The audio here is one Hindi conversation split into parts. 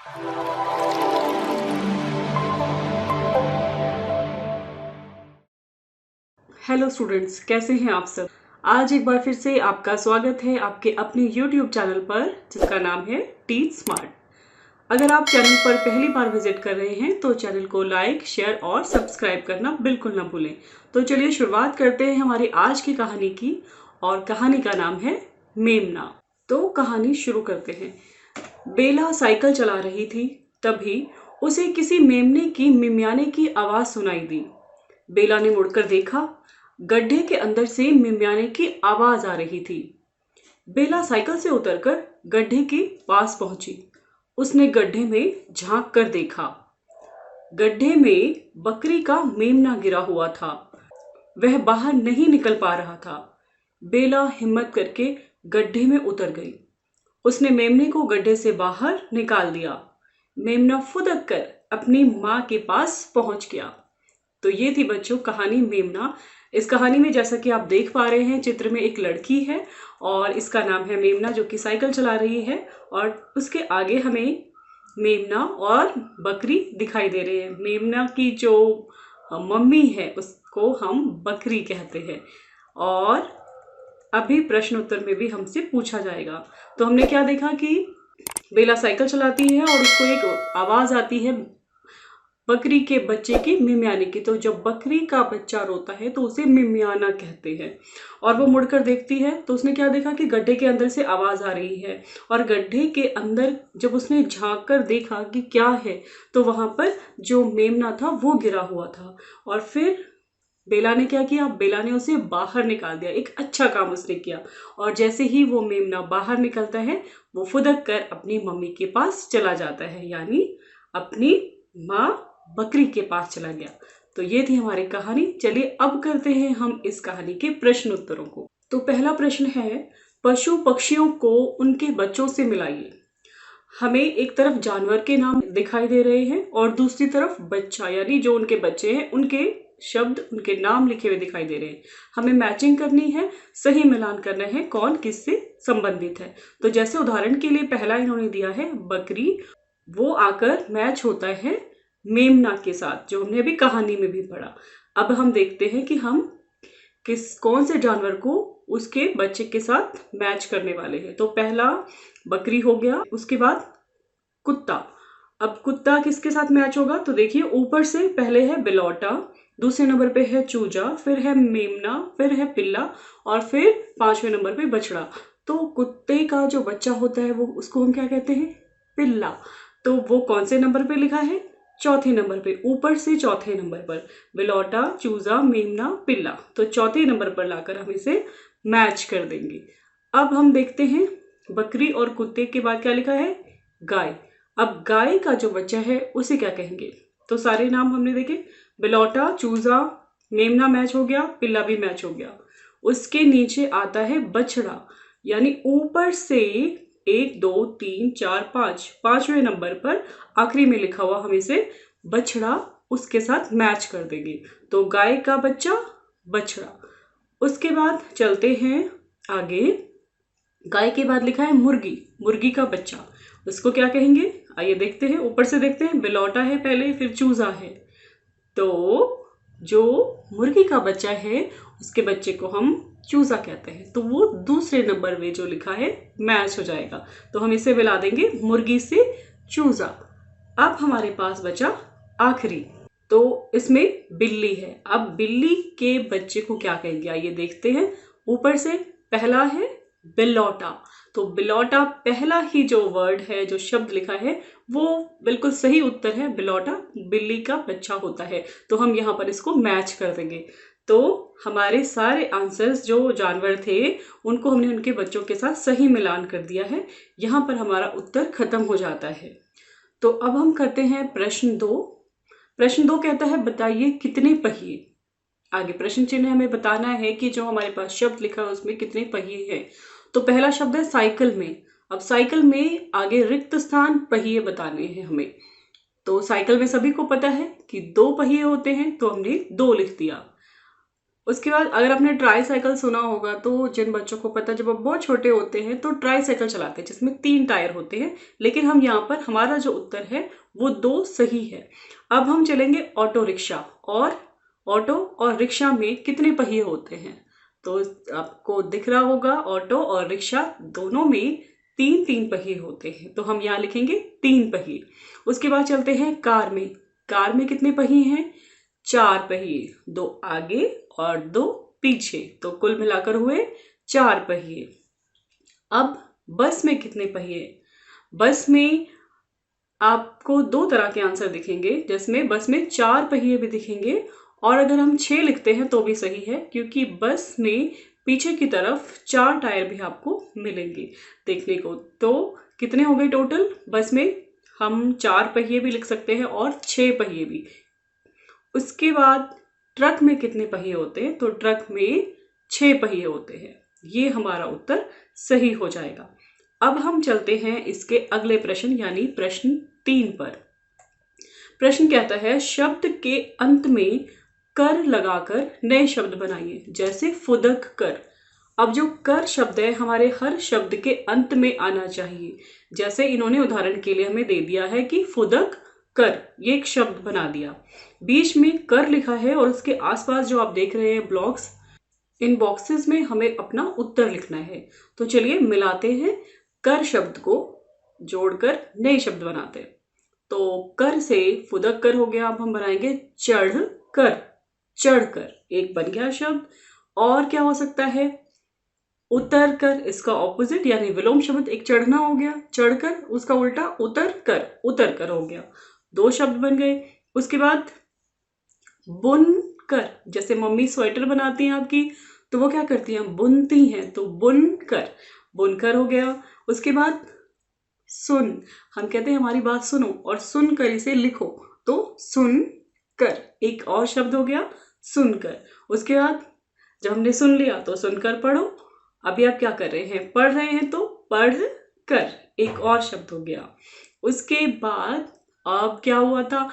हेलो स्टूडेंट्स, कैसे हैं आप सब। आज एक बार फिर से आपका स्वागत है आपके अपने YouTube चैनल पर जिसका नाम है टीच स्मार्ट। अगर आप चैनल पर पहली बार विजिट कर रहे हैं तो चैनल को लाइक, शेयर और सब्सक्राइब करना बिल्कुल ना भूलें। तो चलिए शुरुआत करते हैं हमारी आज की कहानी की, और कहानी का नाम है मेमना। तो कहानी शुरू करते हैं। बेला साइकिल चला रही थी, तभी उसे किसी मेमने की मिमियाने की आवाज सुनाई दी। बेला ने मुड़कर देखा, गड्ढे के अंदर से मिमियाने की आवाज आ रही थी। बेला साइकिल से उतरकर गड्ढे के पास पहुंची। उसने गड्ढे में झांक कर देखा। गड्ढे में बकरी का मेमना गिरा हुआ था। वह बाहर नहीं निकल पा रहा था। बेला हिम्मत करके गड्ढे में उतर गई। उसने मेमने को गड्ढे से बाहर निकाल दिया। मेमना फुदक कर अपनी माँ के पास पहुंच गया। तो ये थी बच्चों कहानी मेमना। इस कहानी में जैसा कि आप देख पा रहे हैं, चित्र में एक लड़की है और इसका नाम है मेमना, जो कि साइकिल चला रही है, और उसके आगे हमें मेमना और बकरी दिखाई दे रहे हैं। मेमना की जो मम्मी है उसको हम बकरी कहते हैं। और अभी प्रश्न उत्तर में भी हमसे पूछा जाएगा। तो हमने क्या देखा कि बेला साइकिल चलाती है और उसको एक आवाज आती है बकरी के बच्चे की मिमियाने की। तो जब बकरी का बच्चा रोता है तो उसे मिमियाना कहते हैं। और वो मुड़कर देखती है तो उसने क्या देखा कि गड्ढे के अंदर से आवाज आ रही है। और गड्ढे के अंदर जब उसने झांक कर देखा कि क्या है, तो वहां पर जो मेमना था वो गिरा हुआ था। और फिर बेला ने क्या किया, बेला ने उसे बाहर निकाल दिया। एक अच्छा काम उसने किया। और जैसे ही वो मेमना बाहर निकलता है, वो फुदक कर अपनी मम्मी के पास चला जाता है, यानी अपनी माँ बकरी के पास चला गया। तो ये थी हमारी कहानी। चलिए अब करते हैं हम इस कहानी के प्रश्न उत्तरों को। तो पहला प्रश्न है, पशु पक्षियों को उनके बच्चों से मिलाइए। हमें एक तरफ जानवर के नाम दिखाई दे रहे हैं और दूसरी तरफ बच्चा, यानी जो उनके बच्चे हैं उनके शब्द, उनके नाम लिखे हुए दिखाई दे रहे हैं। हमें मैचिंग करनी है, सही मिलान करना है कौन किससे संबंधित है। तो जैसे उदाहरण के लिए पहला इन्होंने दिया है बकरी, वो आकर मैच होता है मेमना के साथ, जो हमने अभी कहानी में भी पढ़ा। अब हम देखते हैं कि हम कौन से जानवर को उसके बच्चे के साथ मैच करने वाले हैं। तो पहला बकरी हो गया, उसके बाद कुत्ता। अब कुत्ता किसके साथ मैच होगा, तो देखिए ऊपर से पहले है बिलौटा, दूसरे नंबर पे है चूजा, फिर है मेमना, फिर है पिल्ला, और फिर पांचवें नंबर पे बछड़ा। तो कुत्ते का जो बच्चा होता है वो, उसको हम क्या कहते हैं, पिल्ला। तो वो कौन से नंबर पे लिखा है, चौथे नंबर पे, ऊपर से चौथे नंबर पर, बिलौटा, चूजा, मेमना, पिल्ला। तो चौथे नंबर पर लाकर हम इसे मैच कर देंगे। अब हम देखते हैं बकरी और कुत्ते के बाद क्या लिखा है, गाय। अब गाय का जो बच्चा है उसे क्या कहेंगे। तो सारे नाम हमने देखे, बिलौटा, चूजा, मेमना मैच हो गया, पिल्ला भी मैच हो गया। उसके नीचे आता है बछड़ा, यानी ऊपर से 1 2 3 4 5, पांचवें नंबर पर आखिरी में लिखा हुआ, हम इसे बछड़ा उसके साथ मैच कर देंगे। तो गाय का बच्चा बछड़ा। उसके बाद चलते हैं आगे। गाय के बाद लिखा है मुर्गी, मुर्गी का बच्चा, उसको क्या कहेंगे, आइए देखते हैं। ऊपर से देखते हैं, बिलौटा है पहले, फिर चूजा है। तो जो मुर्गी का बच्चा है उसके बच्चे को हम चूजा कहते हैं। तो वो दूसरे नंबर में जो लिखा है मैच हो जाएगा। तो हम इसे मिला देंगे मुर्गी से चूजा। अब हमारे पास बचा आखिरी, तो इसमें बिल्ली है। अब बिल्ली के बच्चे को क्या कहेंगे, आइए देखते हैं। ऊपर से पहला है बिलौटा, तो बिलौटा पहला ही जो वर्ड है, जो शब्द लिखा है, वो बिल्कुल सही उत्तर है। बिलौटा बिल्ली का बच्चा होता है। तो हम यहाँ पर इसको मैच कर देंगे। तो हमारे सारे आंसर्स जो जानवर थे उनको हमने उनके बच्चों के साथ सही मिलान कर दिया है। यहाँ पर हमारा उत्तर खत्म हो जाता है। तो अब हम करते हैं प्रश्न 2। प्रश्न 2 कहता है, बताइए कितने पहिए। आगे प्रश्न चिन्ह हमें बताना है कि जो हमारे पास शब्द लिखा है उसमें कितने पहिए हैं। तो पहला शब्द है साइकिल में। अब साइकिल में आगे रिक्त स्थान पहिए बताने हैं हमें। तो साइकिल में सभी को पता है कि 2 पहिए होते हैं, तो हमने 2 लिख दिया। उसके बाद अगर आपने ट्राईसाइकिल सुना होगा तो जिन बच्चों को पता, जब वो बहुत छोटे होते हैं तो ट्राईसाइकिल चलाते हैं जिसमें 3 टायर होते हैं, लेकिन हम यहाँ पर हमारा जो उत्तर है वो 2 सही है। अब हम चलेंगे ऑटो रिक्शा। और ऑटो और रिक्शा में कितने पहिए होते हैं? तो आपको दिख रहा होगा ऑटो और रिक्शा दोनों में 3-3 पहिए होते हैं, तो हम यहाँ लिखेंगे 3 पहिए। उसके बाद चलते हैं कार में। कार में कितने पहिए हैं? 4 पहिए, 2 आगे और 2 पीछे, तो कुल मिलाकर हुए 4 पहिए। अब बस में कितने पहिए? बस में आपको 2 तरह के आंसर दिखेंगे, जिसमें बस में 4 पहिए भी दिखेंगे, और अगर हम 6 लिखते हैं तो भी सही है, क्योंकि बस में पीछे की तरफ 4 टायर भी आपको मिलेंगे देखने को। तो कितने हो गए टोटल? बस में हम 4 पहिए भी लिख सकते हैं और 6 पहिए भी। उसके बाद ट्रक में कितने पहिए होते हैं? तो ट्रक में 6 पहिए होते हैं। ये हमारा उत्तर सही हो जाएगा। अब हम चलते हैं इसके अगले प्रश्न यानी प्रश्न 3 पर। प्रश्न कहता है शब्द के अंत में कर लगाकर नए शब्द बनाइए, जैसे फुदक कर। अब जो कर शब्द है हमारे हर शब्द के अंत में आना चाहिए। जैसे इन्होंने उदाहरण के लिए हमें दे दिया है कि फुदक कर, ये एक शब्द बना दिया, बीच में कर लिखा है और उसके आसपास जो आप देख रहे हैं ब्लॉक्स, इन बॉक्सेस में हमें अपना उत्तर लिखना है। तो चलिए मिलाते हैं, कर शब्द को जोड़कर नए शब्द बनाते हैं। तो कर से फुदक कर हो गया। अब हम बनाएंगे चढ़ कर, चढ़ कर एक बन गया शब्द। और क्या हो सकता है? उतर कर, इसका ऑपोजिट यानी विलोम शब्द, एक चढ़ना हो गया, चढ़कर, उसका उल्टा उतर कर, उतर कर हो गया, 2 शब्द बन गए। उसके बाद बुन कर, जैसे मम्मी स्वेटर बनाती हैं आपकी, तो वो क्या करती हैं? बुनती हैं, तो बुनकर, बुनकर हो गया। उसके बाद सुन, हम कहते हैं हमारी बात सुनो और सुनकर इसे लिखो, तो सुन कर एक और शब्द हो गया, सुनकर। उसके बाद जब हमने सुन लिया तो सुनकर पढ़ो। अभी आप क्या कर रहे हैं? पढ़ रहे हैं, तो पढ़ कर एक और शब्द हो गया। उसके बाद अब क्या हुआ था?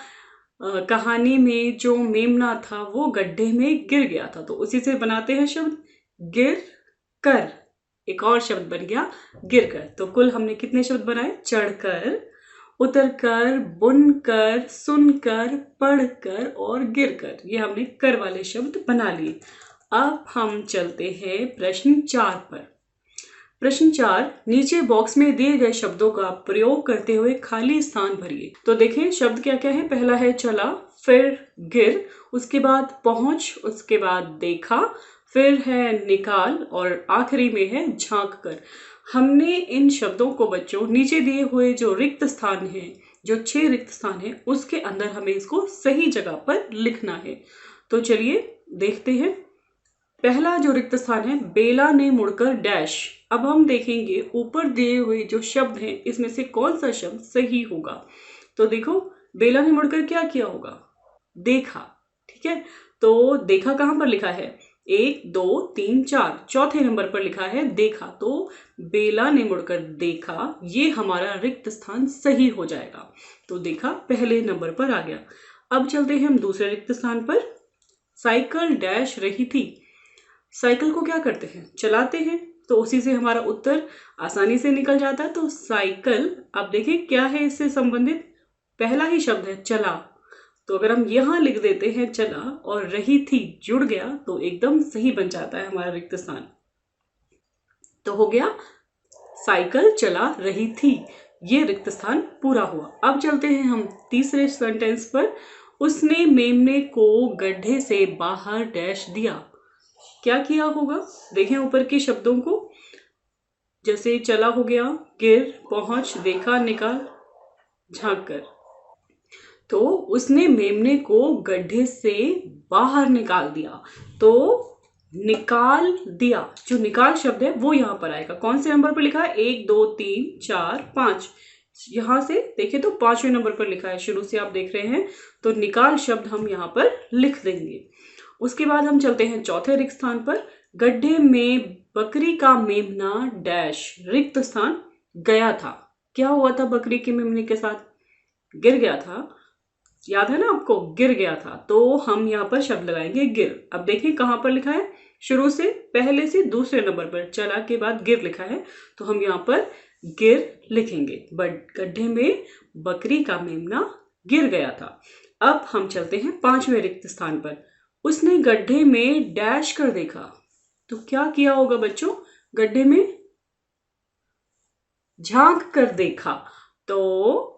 कहानी में जो मेमना था वो गड्ढे में गिर गया था, तो उसी से बनाते हैं शब्द गिर कर, एक और शब्द बन गया गिर कर। तो कुल हमने कितने शब्द बनाए? चढ़कर, उतरकर, बुनकर, सुनकर, पढ़कर और गिरकर। ये हमने कर वाले शब्द बना लिए। अब हम चलते हैं प्रश्न 4 पर। प्रश्न 4, नीचे बॉक्स में दिए गए शब्दों का प्रयोग करते हुए खाली स्थान भरिए। तो देखें शब्द क्या क्या है। पहला है चला, फिर गिर, उसके बाद पहुंच, उसके बाद देखा, फिर है निकाल और आखिरी में है झांक कर। हमने इन शब्दों को बच्चों नीचे दिए हुए जो रिक्त स्थान है, जो 6 रिक्त स्थान है, उसके अंदर हमें इसको सही जगह पर लिखना है। तो चलिए देखते हैं। पहला जो रिक्त स्थान है, बेला ने मुड़कर डैश। अब हम देखेंगे ऊपर दिए हुए जो शब्द हैं इसमें से कौन सा शब्द सही होगा। तो देखो बेला ने मुड़कर क्या किया होगा? देखा। ठीक है, तो देखा कहां पर लिखा है? 1 2 3 4, चौथे नंबर पर लिखा है देखा। तो बेला ने मुड़कर देखा, ये हमारा रिक्त स्थान सही हो जाएगा। तो देखा पहले नंबर पर आ गया। अब चलते हैं हम दूसरे रिक्त स्थान पर। साइकिल डैश रही थी। साइकिल को क्या करते हैं? चलाते हैं, तो उसी से हमारा उत्तर आसानी से निकल जाता है। तो साइकिल, आप देखें क्या है इससे संबंधित? पहला ही शब्द है चला, तो अगर हम यहां लिख देते हैं चला और रही थी जुड़ गया तो एकदम सही बन जाता है हमारा रिक्त स्थान। तो हो गया साइकिल चला रही थी, ये रिक्त स्थान पूरा हुआ। अब चलते हैं हम तीसरे सेंटेंस पर। उसने मेमने को गड्ढे से बाहर डैश दिया। क्या किया होगा? देखें ऊपर के शब्दों को, जैसे चला हो गया, गिर, पहुंच, देखा, निकाल, झांक कर। तो उसने मेमने को गड्ढे से बाहर निकाल दिया, तो निकाल दिया, जो निकाल शब्द है वो यहां पर आएगा। कौन से नंबर पर लिखा है? 1 2 3 4 5, यहां से देखें तो 5वें नंबर पर लिखा है, शुरू से आप देख रहे हैं। तो निकाल शब्द हम यहां पर लिख देंगे। उसके बाद हम चलते हैं चौथे रिक्त स्थान पर। गड्ढे में बकरी का मेमना डैश, रिक्त स्थान गया था। क्या हुआ था बकरी के मेमने के साथ? गिर गया था। याद है ना आपको, गिर गया था, तो हम यहाँ पर शब्द लगाएंगे गिर। अब देखिए कहाँ पर लिखा है, शुरू से पहले से दूसरे नंबर पर चला के बाद गिर लिखा है, तो हम यहाँ पर गिर लिखेंगे। बट गड्ढे में बकरी का मेमना गिर गया था। अब हम चलते हैं 5वें रिक्त स्थान पर। उसने गड्ढे में डैश कर देखा, तो क्या किया होगा बच्चों, गड्ढे में झांक कर देखा। तो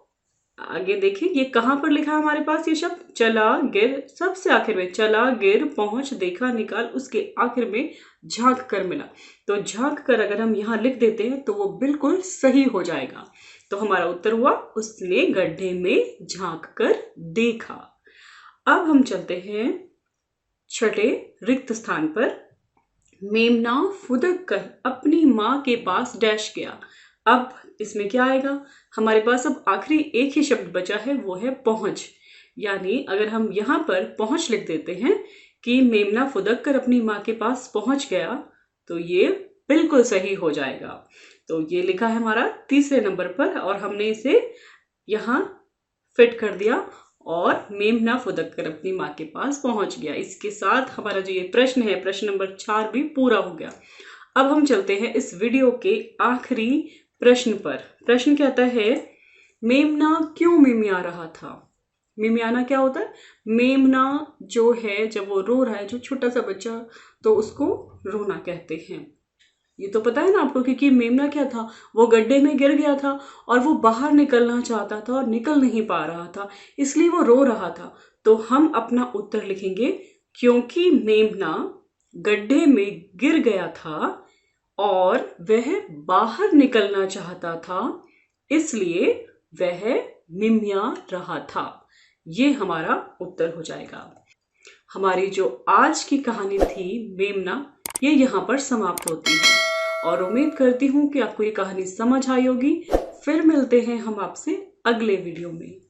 आगे देखिए ये कहां पर लिखा है हमारे पास ये शब्द, चला गिर, सबसे आखिर में चला गिर पहुंच देखा निकाल, उसके आखिर में झांक कर मिला। तो झांक कर अगर हम यहां लिख देते हैं तो वो बिल्कुल सही हो जाएगा। तो हमारा उत्तर हुआ उसने गड्ढे में झांक कर देखा। अब हम चलते हैं 6ठे रिक्त स्थान पर। मेमना फुदक कर अपनी मां के पास डैश गया। अब इसमें क्या आएगा, हमारे पास अब आखिरी एक ही शब्द बचा है, वो है पहुंच। यानी अगर हम यहां पर पहुंच लिख देते हैं कि मेमना फुदक कर अपनी मां के पास पहुंच गया, तो ये बिल्कुल सही हो जाएगा। तो ये लिखा है हमारा तीसरे नंबर पर और हमने इसे यहां फिट कर दिया और मेमना फुदक कर अपनी मां के पास पहुंच गया। इसके साथ हमारा जो ये प्रश्न है, प्रश्न नंबर 4 भी पूरा हो गया। अब हम चलते हैं इस वीडियो के आखिरी प्रश्न पर। प्रश्न कहता है, मेमना क्यों मिमिया रहा था। मिमियाना क्या होता है, मेमना जो है जब वो रो रहा है, जो छोटा सा बच्चा, तो उसको रोना कहते हैं। ये तो पता है ना आपको, क्योंकि मेमना क्या था, वो गड्ढे में गिर गया था और वो बाहर निकलना चाहता था और निकल नहीं पा रहा था, इसलिए वो रो रहा था। तो हम अपना उत्तर लिखेंगे, क्योंकि मेमना गड्ढे में गिर गया था और वह बाहर निकलना चाहता था, इसलिए वह मिमिया रहा था। ये हमारा उत्तर हो जाएगा। हमारी जो आज की कहानी थी मेमना, ये यहाँ पर समाप्त होती है और उम्मीद करती हूँ कि आपको ये कहानी समझ आई होगी। फिर मिलते हैं हम आपसे अगले वीडियो में।